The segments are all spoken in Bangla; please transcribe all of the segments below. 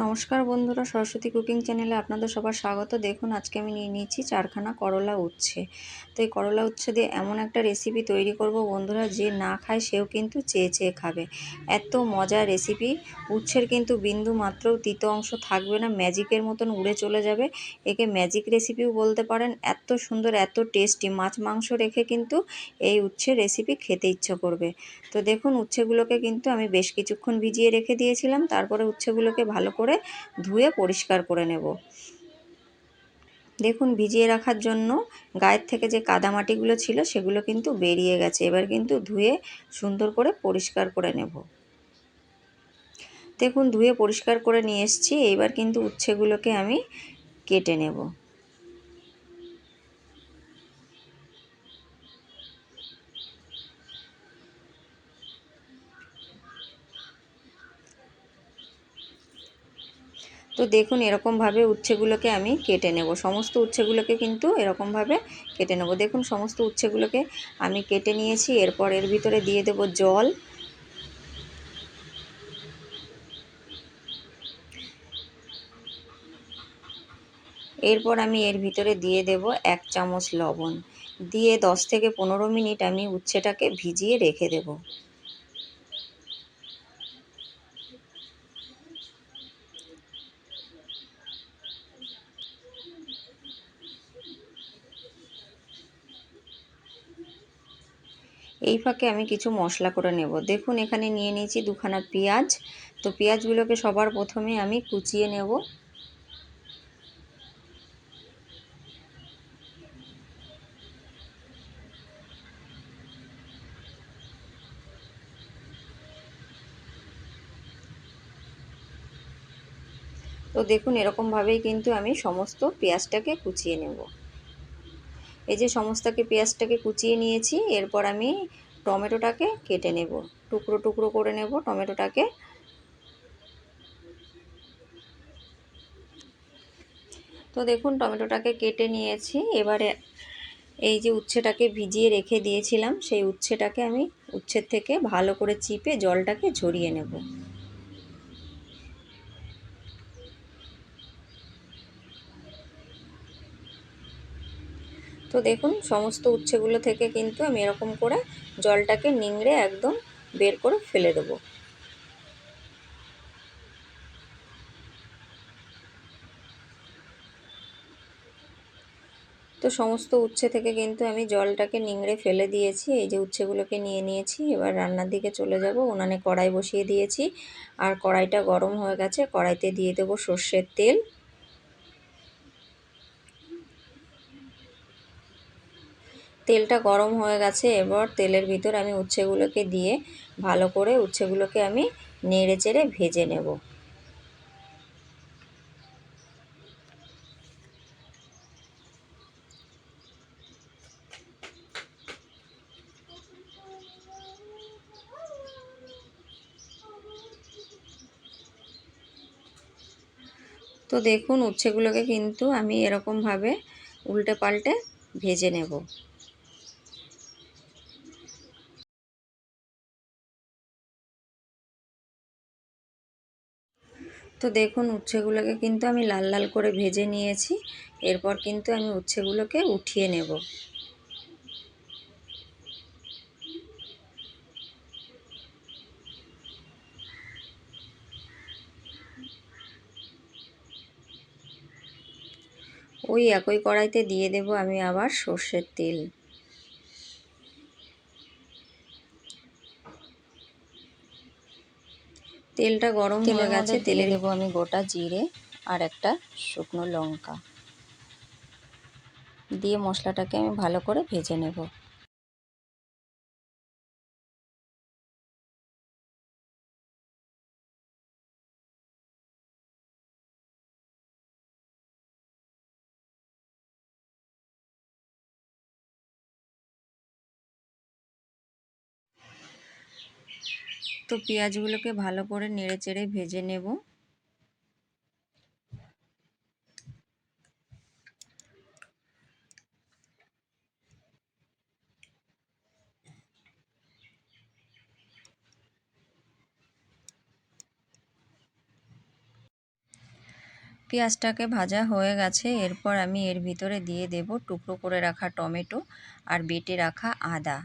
নমস্কার বন্ধুরা, সরস্বতী কুকিং চ্যানেলে আপনাদের সবার স্বাগত। দেখুন আজকে আমি নিয়ে নিয়েছি 4খানা করলা উচ্ছে। তো এই করলা উচ্ছে দিয়ে এমন একটা রেসিপি তৈরি করব বন্ধুরা, যে না খায় সেও কিন্তু চেয়ে চেয়ে খাবে। এত মজার রেসিপি, উচ্ছের কিন্তু বিন্দু মাত্রও তিতো অংশ থাকবে না, ম্যাজিকের মতন উড়ে চলে যাবে। একে ম্যাজিক রেসিপিও বলতে পারেন। এত সুন্দর, এত টেস্টি, মাছ মাংস রেখে কিন্তু এই উচ্ছের রেসিপি খেতে ইচ্ছা করবে। তো দেখুন উচ্ছেগুলোকে কিন্তু আমি বেশ কিছুক্ষণ ভিজিয়ে রেখে দিয়েছিলাম। তারপরে উচ্ছেগুলোকে ভালো করে ধুয়ে পরিষ্কার করে নেব। দেখুন ভিজিয়ে রাখার জন্য গায়ের থেকে যে কাদামাটিগুলো ছিল সেগুলো কিন্তু বেরিয়ে গেছে। এবার কিন্তু ধুয়ে সুন্দর করে পরিষ্কার করে নেব। দেখুন ধুয়ে পরিষ্কার করে নিয়ে এসেছি। এইবার কিন্তু উচ্ছেগুলোকে আমি কেটে নেব। তো দেখুন এরকমভাবে উচ্ছেগুলোকে আমি কেটে নেব। সমস্ত উচ্ছেগুলোকে কিন্তু এরকমভাবে কেটে নেব। দেখুন সমস্ত উচ্ছেগুলোকে আমি কেটে নিয়েছি। এরপর এর ভিতরে দিয়ে দেব জল। এরপর আমি এর ভিতরে দিয়ে দেব 1 চামচ লবণ। দিয়ে 10 থেকে 15 মিনিট আমি উচ্ছেটাকে ভিজিয়ে রেখে দেব। এই ফাঁকে আমি কিছু মশলা করে নেব। দেখুন এখানে নিয়ে নিয়েছি 2খানা পেঁয়াজ। তো পেঁয়াজগুলোকে সবার প্রথমে আমি কুচিয়ে নেব। তো দেখুন এরকমভাবেই কিন্তু আমি সমস্ত পেঁয়াজটাকে কুচিয়ে নেব। এই যে পেঁয়াজটাকে কুচিয়ে নিয়েছি। এরপর আমি টমেটোটাকে কেটে নেব, টুকরো টুকরো করে নেব টমেটোটাকে। তো দেখুন টমেটোটাকে কেটে নিয়েছি। এবারে এই যে উচ্ছেটাকে ভিজিয়ে রেখে দিয়েছিলাম, সেই উচ্ছেটাকে আমি উচ্ছের থেকে ভালো করে চিপে জলটাকে ঝরিয়ে নেব। তো দেখুন সমস্ত উচ্ছেগুলো থেকে কিন্তু আমি এরকম করে জলটাকে নিংড়ে একদম বের করে ফেলে দেবো। তো সমস্ত উচ্ছে থেকে কিন্তু আমি জলটাকে নিংড়ে ফেলে দিয়েছি। এই যে উচ্ছেগুলোকে নিয়ে নিয়েছি। এবার রান্নার দিকে চলে যাব। উনানে কড়াই বসিয়ে দিয়েছি, আর কড়াইটা গরম হয়ে গেছে। কড়াইতে দিয়ে দেব সর্ষের তেল। তেলটা গরম হয়ে গেছে। এবার তেলের ভিতর আমি উচ্ছেগুলোকে দিয়ে ভালো করে উচ্ছেগুলোকে আমি নেড়ে চেড়ে ভেজে নেব। তো দেখুন উচ্ছেগুলোকে কিন্তু আমি এরকমভাবে উল্টে পাল্টে ভেজে নেব। তো দেখুন উচ্ছেগুলোকে কিন্তু আমি লাল লাল করে ভেজে নিয়েছি। এরপর কিন্তু আমি উচ্ছেগুলোকে উঠিয়ে নেব। ওই একই কড়াইতে দিয়ে দেব আমি আবার সর্ষের তেল। তেলটা গরম হয়ে গেছে। তেলে দেব আমি গোটা জিরে আর একটা শুকনো লঙ্কা দিয়ে মশলাটাকে আমি ভালো করে ভেজে নেব। তো পেঁয়াজগুলোকে ভালো করে নেড়ে চেড়ে ভেজে নেব। পেঁয়াজটাকে ভাজা হয়ে গেছে। এরপর আমি এর ভিতরে দিয়ে দেব টুকরো করে রাখা টমেটো আর বেটে রাখা আদা।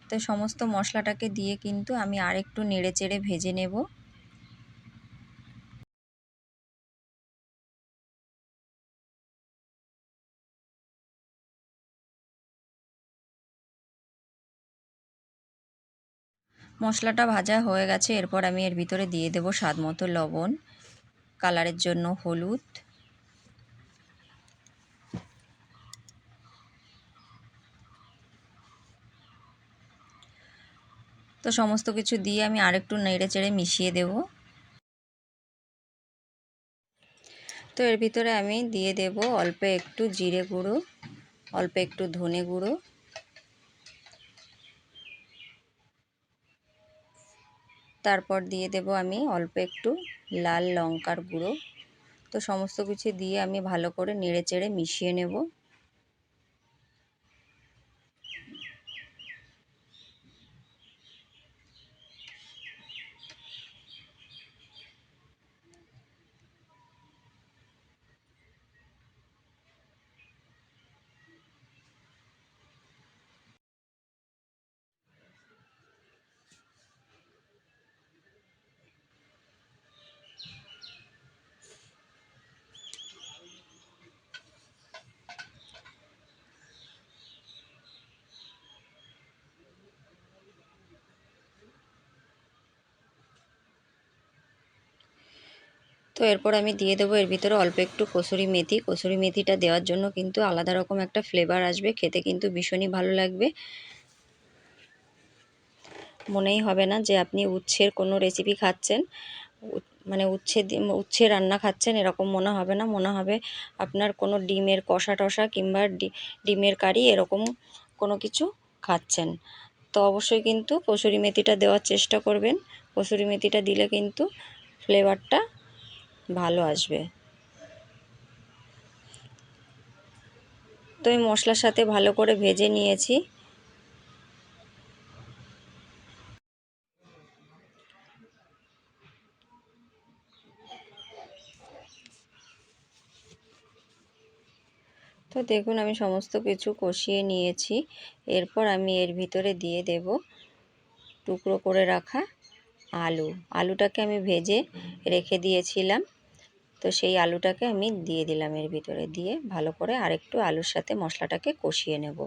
তো সমস্ত মশলাটাকে দিয়ে কিন্তু আমি আরেকটু নেড়েচেড়ে ভেজে নেব। মশলাটা ভাজা হয়ে গেছে। এরপর আমি এর ভিতরে দিয়ে দেব স্বাদ মতো লবণ, কালারের জন্য হলুদ, তো সমস্ত কিছু দিয়ে আমি আরেকটু নেড়েচেড়ে মিশিয়ে দেব। তো এর ভিতরে আমি দিয়ে দেব অল্প একটু জিরে গুঁড়ো, অল্প একটু ধনে গুঁড়ো, তারপর দিয়ে দেব আমি অল্প একটু লাল লঙ্কার গুঁড়ো। তো সমস্ত কিছু দিয়ে আমি ভালো করে নেড়েচেড়ে মিশিয়ে নেব। তো এরপর আমি দিয়ে দেবো এর ভিতরে অল্প একটু কসুরি মেথি। কসুরি মেথিটা দেওয়ার জন্য কিন্তু আলাদা রকম একটা ফ্লেভার আসবে, খেতে কিন্তু ভীষণই ভালো লাগবে। মনেই হবে না যে আপনি উচ্ছের কোনো রেসিপি খাচ্ছেন, মানে উচ্ছে রান্না খাচ্ছেন, এরকম মনে হবে না। মনে হবে আপনার কোনো ডিমের কষা টষা কিংবা ডিমের কারি এরকম কোনো কিছু খাচ্ছেন। তো অবশ্যই কিন্তু কসুরি মেথিটা দেওয়ার চেষ্টা করবেন। কসুরি মেথিটা দিলে কিন্তু ফ্লেভারটা ভালো আসবে। তো এই মশলার সাথে ভালো করে ভেজে নিয়েছি। তো দেখুন আমি সমস্ত কিছু কষিয়ে নিয়েছি। এরপর আমি এর ভিতরে দিয়ে দেব টুকরো করে রাখা আলু। আলুটাকে আমি ভেজে রেখে দিয়েছিলাম, তো সেই আলুটাকে আমি দিয়ে দিলাম এর ভিতরে, দিয়ে ভালো করে আরেকটু আলুর সাথে মশলাটাকে কষিয়ে নেব।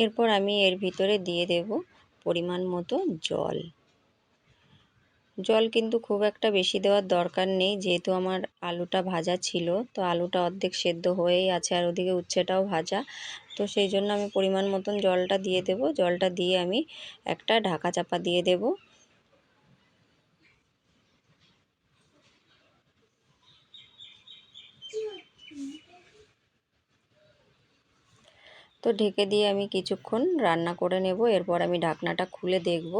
এরপর আমি এর ভিতরে দিয়ে দেব পরিমাণ মতো জল। জল কিন্তু খুব একটা বেশি দেওয়ার দরকার নেই, যেহেতু আমার আলুটা ভাজা ছিল। তো আলুটা অর্ধেক সেদ্ধ হয়েই আছে আর ওদিকে উচ্ছেটাও ভাজা। তো সেই জন্য আমি পরিমাণ মতন জলটা দিয়ে দেব। জলটা দিয়ে আমি একটা ঢাকা চাপা দিয়ে দেব। তো ঢেকে দিয়ে আমি কিছুক্ষণ রান্না করে নেব। এরপর আমি ঢাকনাটা খুলে দেখব।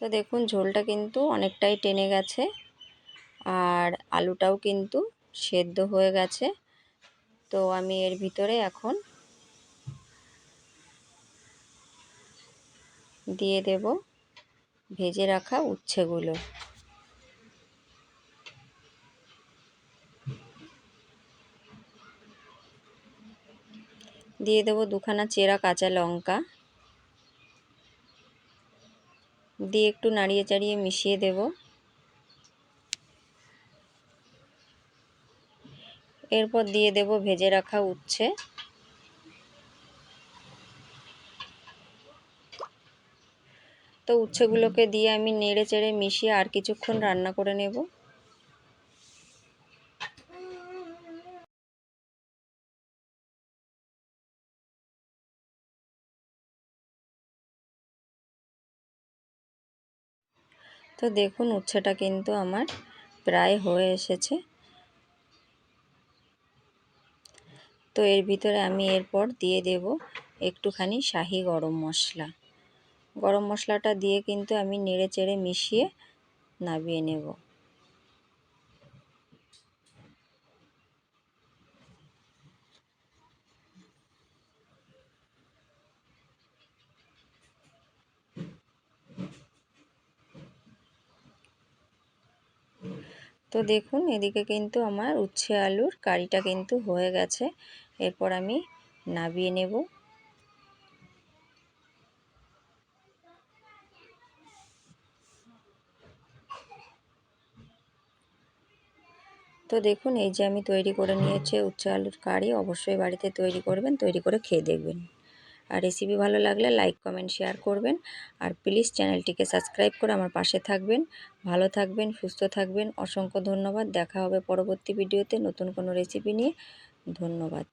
তো দেখুন ঝোলটা কিন্তু অনেকটাই টেনে গেছে আর আলুটাও কিন্তু সেদ্ধ হয়ে গেছে। তো আমি এর ভিতরে এখন দিয়ে দেব ভেজে রাখা উচ্ছেগুলো। দিয়ে দেব দুখানা চেরা কাঁচা লঙ্কা, দিয়ে একটু নাড়িয়ে চাড়িয়ে মিশিয়ে দেব। এরপর দিয়ে দেব ভেজে রাখা উচ্ছে। তো উচ্ছেগুলোকে দিয়ে আমি নেড়ে চেড়ে মিশিয়ে আর কিছুক্ষণ রান্না করে নেব। তো দেখুন উচ্ছেটা কিন্তু আমার প্রায় হয়ে এসেছে। তো এর ভিতরে আমি এরপর দিয়ে দেব একটুখানি শাহি গরম মশলা। গরম মশলাটা দিয়ে কিন্তু আমি নেড়ে চেড়ে মিশিয়ে নামিয়ে নেব। তো দেখুন এদিকে কিন্তু আমার উচ্ছে আলুর কারিটা কিন্তু হয়ে গেছে। এরপর আমি নামিয়ে নেব। তো দেখুন এই যে আমি তৈরি করে নিয়েছি উচ্ছে আলুর কারি। অবশ্যই বাড়িতে তৈরি করবেন, তৈরি করে খেয়ে দেখবেন। আর রেসিপি ভালো লাগলে লাইক কমেন্ট শেয়ার করবেন। আর প্লিজ চ্যানেলটিকে সাবস্ক্রাইব করে আমার পাশে থাকবেন। ভালো থাকবেন, সুস্থ থাকবেন। অসংখ্য ধন্যবাদ। দেখা হবে পরবর্তী ভিডিওতে নতুন কোনো রেসিপি নিয়ে। ধন্যবাদ।